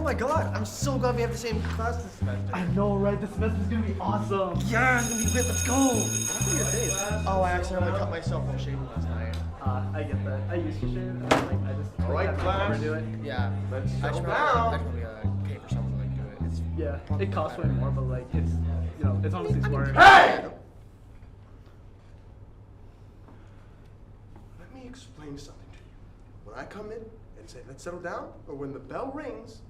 my god, I'm so glad we have the same class this semester. I know, right? This semester's gonna be awesome. Yeah, it's gonna be lit, let's go! How are your days? Oh, I accidentally cut myself while shaving last night. I get that. I used to shave, and I just All right, never class. do it. Yeah, Let's I settle should down. probably pay for someone to like do it. It's Yeah, it costs way more, but like it's it's honestly smart. Hey! Let me explain something to you. When I come in and say, let's settle down, or when the bell rings,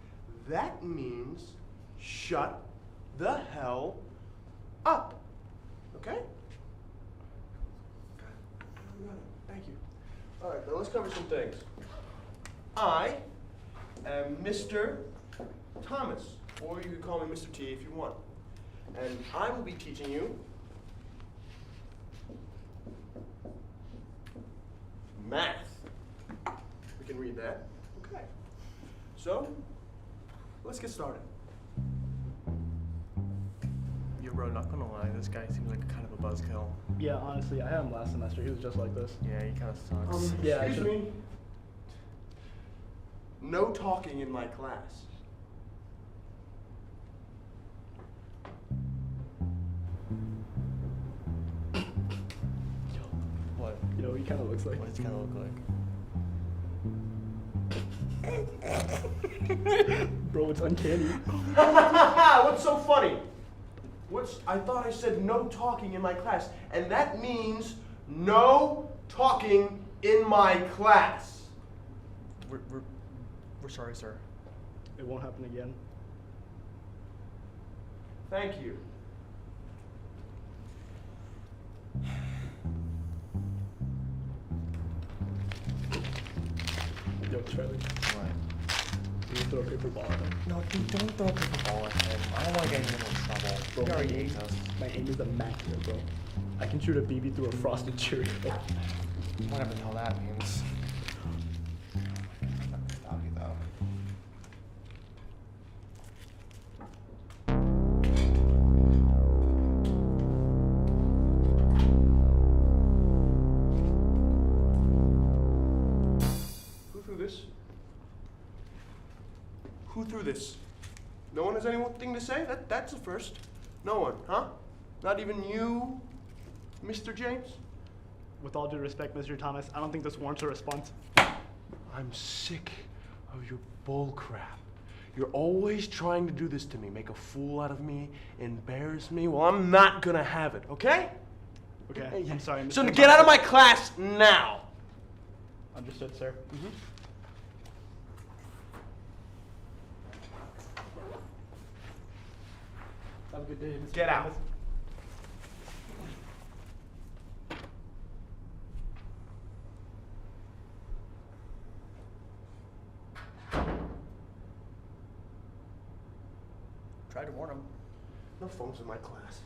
that means shut the hell up. Okay? Thank you. All right, now let's cover some things. I am Mr. Thomas, or you can call me Mr. T if you want. And I will be teaching you math. We can read that. Okay. So, let's get started. Yo, bro, not gonna lie, this guy seems like kind of a buzzkill. Yeah, honestly, I had him last semester. He was just like this. Yeah, he kind of sucks. Yeah, I Excuse should- me. No talking in my class. What? He kind of looks like. What does he kind of look like? Bro, it's uncanny. What's so funny? I thought I said no talking in my class, and that means no talking in my class. We're sorry, sir. It won't happen again. Thank you. Yo, Charlie, What? you throw a paper ball at him. No, dude, don't throw a paper ball at him. I don't want to get him in trouble. Bro, He already hates us. my aim is immaculate, bro. I can shoot a BB through a frosted Cheerio. Whatever the hell that means. Doggy, though. Who threw this? Who threw this? No one has anything to say? That's the first. No one, huh? Not even you, Mr. James? With all due respect, Mr. Thomas, I don't think this warrants a response. I'm sick of your bull crap. You're always trying to do this to me, make a fool out of me, embarrass me. Well, I'm not gonna have it, okay? Okay, I'm sorry, Mr. So Thomas. get out of my class now. Understood, sir. Have a good day, Mr. Get out. Thomas. Tried to warn him. No phones in my class.